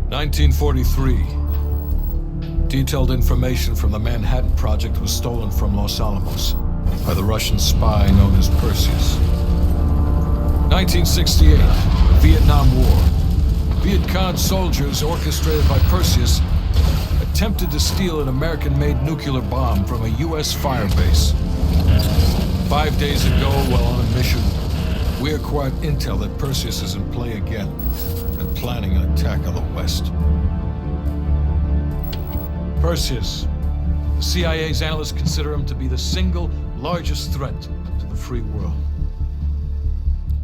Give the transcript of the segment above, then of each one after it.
1943. Detailed information from the Manhattan Project was stolen from Los Alamos by the Russian spy known as Perseus. 1968. Vietnam War. Viet Cong soldiers, orchestrated by Perseus, attempted to steal an American-made nuclear bomb from a U.S. firebase. 5 days ago, while on a mission, we acquired intel that Perseus is in play again and planning an attack on the West. Perseus. The CIA's analysts consider him to be the single largest threat to the free world.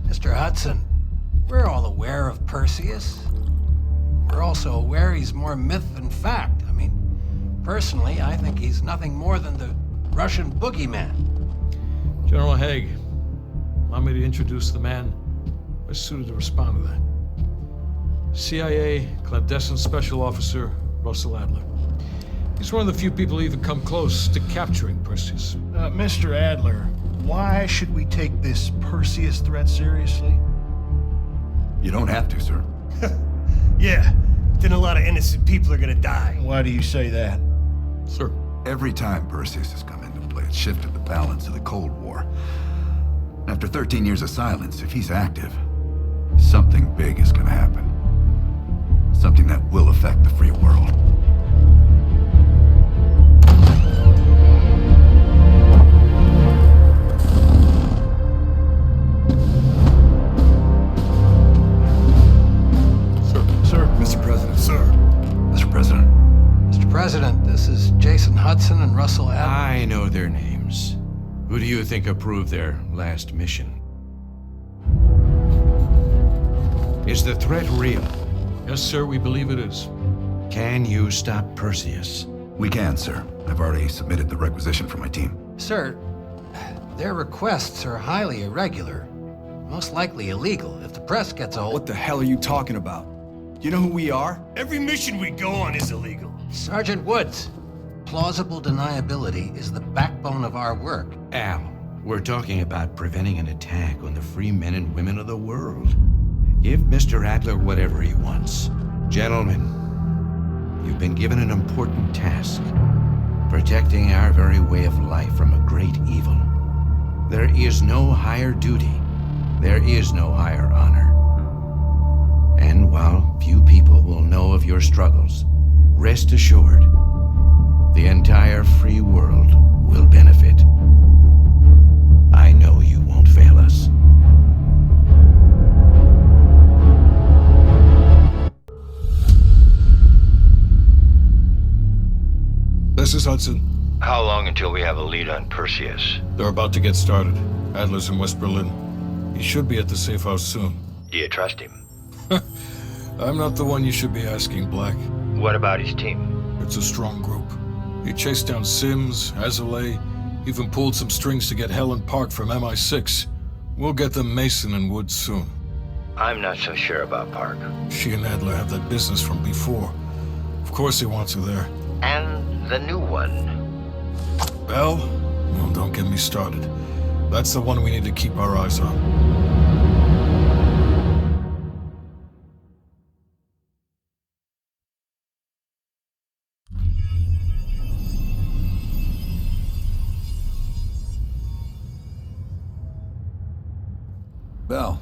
Mr. Hudson, we're all aware of Perseus. We're also aware he's more myth than fact. I mean, personally, I think he's nothing more than the Russian boogeyman. General Haig, allow me to introduce the man best suited to respond to that. CIA clandestine special officer Russell Adler. He's one of the few people who even come close to capturing Perseus. Mr. Adler, why should we take this Perseus threat seriously? You don't have to, sir. Yeah, then a lot of innocent people are gonna die. Why do you say that? Sir. Every time Perseus has come into play, it's shifted the balance of the Cold War. After 13 years of silence, if he's active, something big is gonna happen. Something that will affect the free world. Mr. President. Sir. Mr. President. Mr. President, this is Jason Hudson and Russell Adler. I know their names. Who do you think approved their last mission? Is the threat real? Yes, sir, we believe it is. Can you stop Perseus? We can, sir. I've already submitted the requisition for my team. Sir, their requests are highly irregular. Most likely illegal if the press gets a hold. What the hell are you talking about? You know who we are? Every mission we go on is illegal. Sergeant Woods, plausible deniability is the backbone of our work. Al, we're talking about preventing an attack on the free men and women of the world. Give Mr. Adler whatever he wants. Gentlemen, you've been given an important task. Protecting our very way of life from a great evil. There is no higher duty. There is no higher honor. And while few people will know of your struggles, rest assured, the entire free world will benefit. I know you won't fail us. This is Hudson. How long until we have a lead on Perseus? They're about to get started. Adler's in West Berlin. He should be at the safe house soon. Do you trust him? I'm not the one you should be asking, Black. What about his team? It's a strong group. He chased down Sims, Azalea, even pulled some strings to get Helen Park from MI6. We'll get them Mason and Woods soon. I'm not so sure about Park. She and Adler have that business from before. Of course he wants her there. And the new one. Bell? Well, don't get me started. That's the one we need to keep our eyes on. Bell,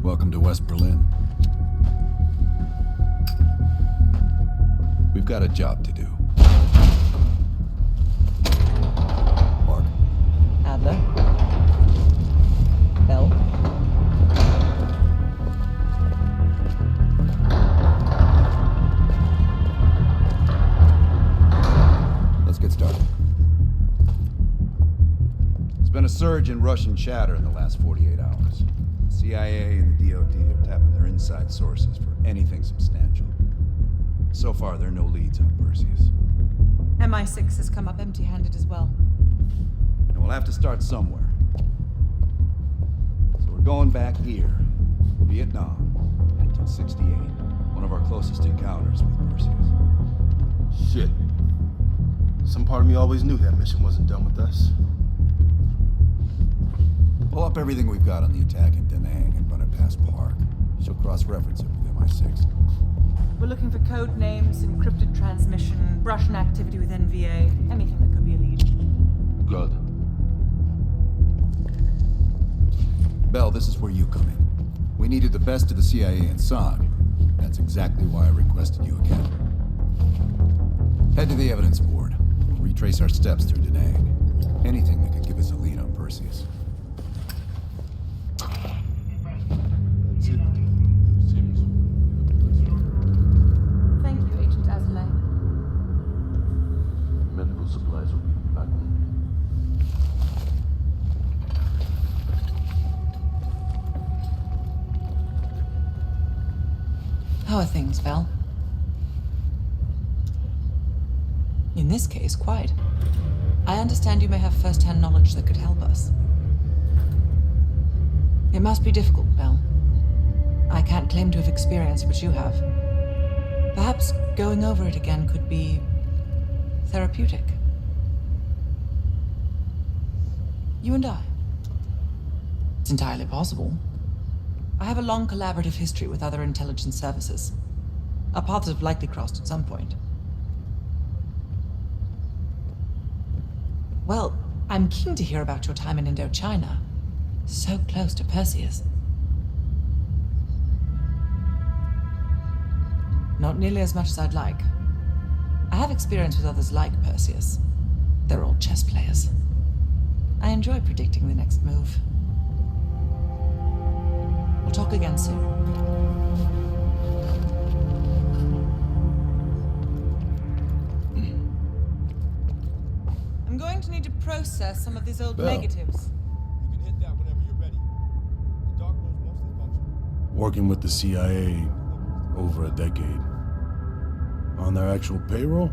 welcome to West Berlin. We've got a job to do. Mark. Adler. Bell. Let's get started. There's been a surge in Russian chatter in the last 48 hours. The CIA and the DoD are tapping their inside sources for anything substantial. So far, there are no leads on Perseus. MI6 has come up empty-handed as well. And we'll have to start somewhere. So we're going back here. Vietnam, 1968. One of our closest encounters with Perseus. Shit. Some part of me always knew that mission wasn't done with us. Pull up everything we've got on the attack in Da Nang and run it past Park. She'll cross-reference it with MI6. We're looking for code names, encrypted transmission, Russian activity with NVA, anything that could be a lead. Good. Bell, this is where you come in. We needed the best of the CIA and SOG. That's exactly why I requested you again. Head to the evidence board. We'll retrace our steps through Da Nang. Anything that could give us a lead on Perseus. That's it. Seems. Thank you, Agent Adler. Medical supplies will be back home. How are things, Val? In this case, quite. I understand you may have first-hand knowledge that could help us. It must be difficult, Val. I can't claim to have experienced what you have. Perhaps going over it again could be therapeutic. You and I. It's entirely possible. I have a long collaborative history with other intelligence services. Our paths have likely crossed at some point. Well, I'm keen to hear about your time in Indochina. So close to Perseus. Not nearly as much as I'd like. I have experience with others like Perseus. They're all chess players. I enjoy predicting the next move. We'll talk again soon. I'm going to need to process some of these old negatives. You can hit that whenever you're ready. The dark room's mostly functional. Working with the CIA over a decade. On their actual payroll,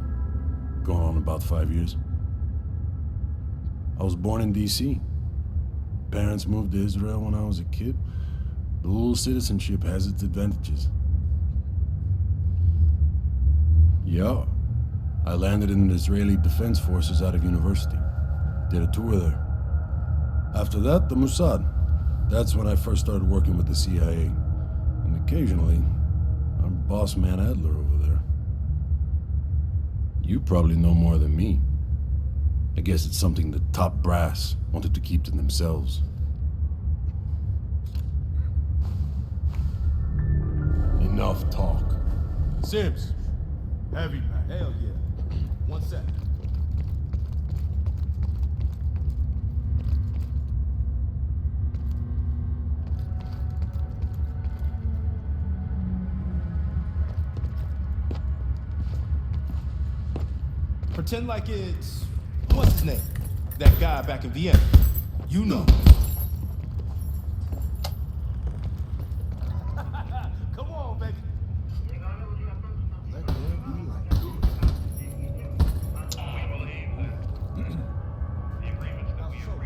going on about 5 years. I was born in D.C. Parents moved to Israel when I was a kid. Dual citizenship has its advantages. Yeah. I landed in the Israeli Defense Forces out of university. Did a tour there. After that, the Mossad. That's when I first started working with the CIA. And occasionally, I'm boss man Adler over there. You probably know more than me. I guess it's something the top brass wanted to keep to themselves. Enough talk. Sims. Heavy, man. Hell yeah. 1 sec. Pretend like it's... what's his name? That guy back in Vienna. You know. Come on, baby.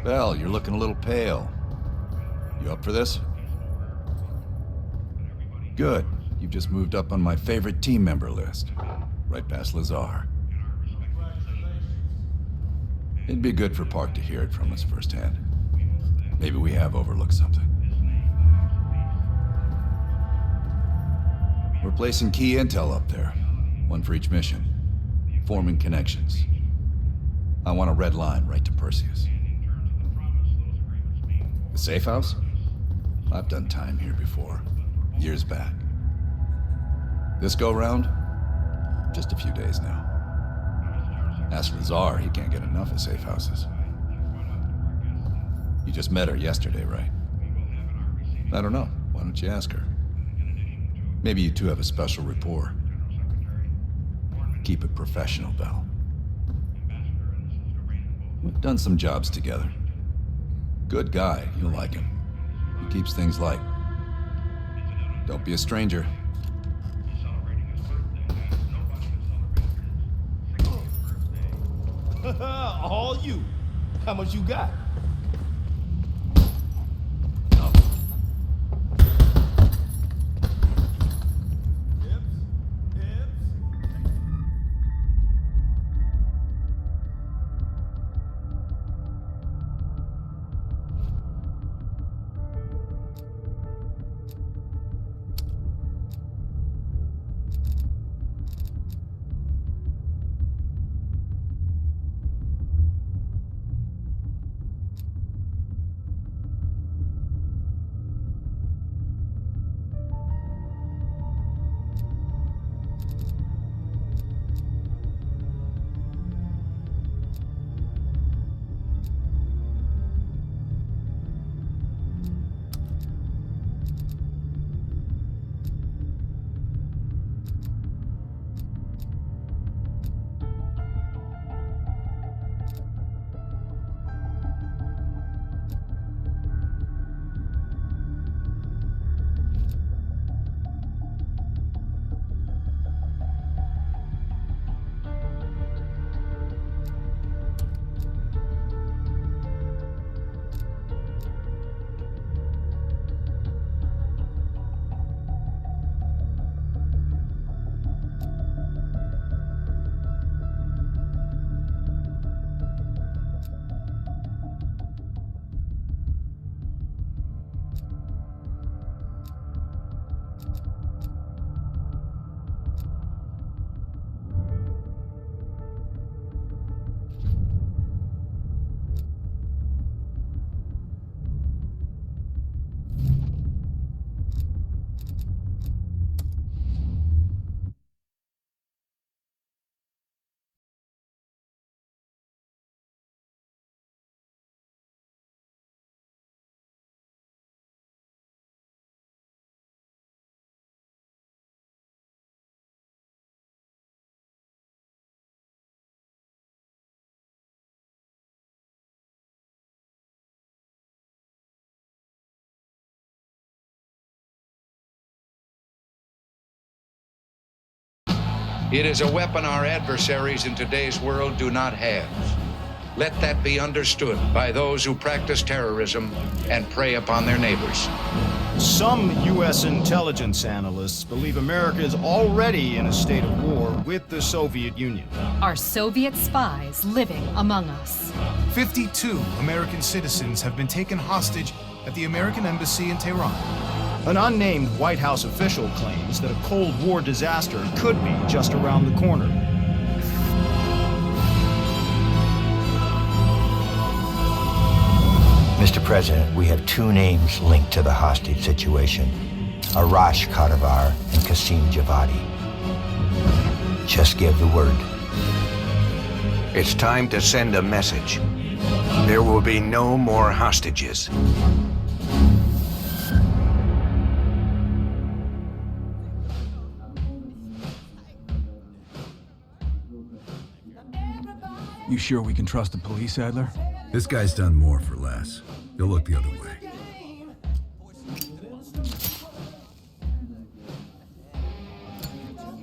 Bell, you're looking a little pale. You up for this? Good. You've just moved up on my favorite team member list. Right past Lazar. It'd be good for Park to hear it from us firsthand. Maybe we have overlooked something. We're placing key intel up there. One for each mission. Forming connections. I want a red line right to Perseus. The safe house? I've done time here before. Years back. This go-round? Just a few days now. As for Lazar, he can't get enough of safe houses. You just met her yesterday, right? I don't know. Why don't you ask her? Maybe you two have a special rapport. Keep it professional, Val. We've done some jobs together. Good guy, you'll like him. He keeps things light. Don't be a stranger. All you. How much you got? No. It is a weapon our adversaries in today's world do not have. Let that be understood by those who practice terrorism and prey upon their neighbors. Some U.S. intelligence analysts believe America is already in a state of war with the Soviet Union. Are Soviet spies living among us? 52 American citizens have been taken hostage at the American embassy in Tehran. An unnamed White House official claims that a Cold War disaster could be just around the corner. Mr. President, we have two names linked to the hostage situation. Arash Kadivar and Qasim Javadi. Just give the word. It's time to send a message. There will be no more hostages. You sure we can trust the police, Adler? This guy's done more for less. He'll look the other way.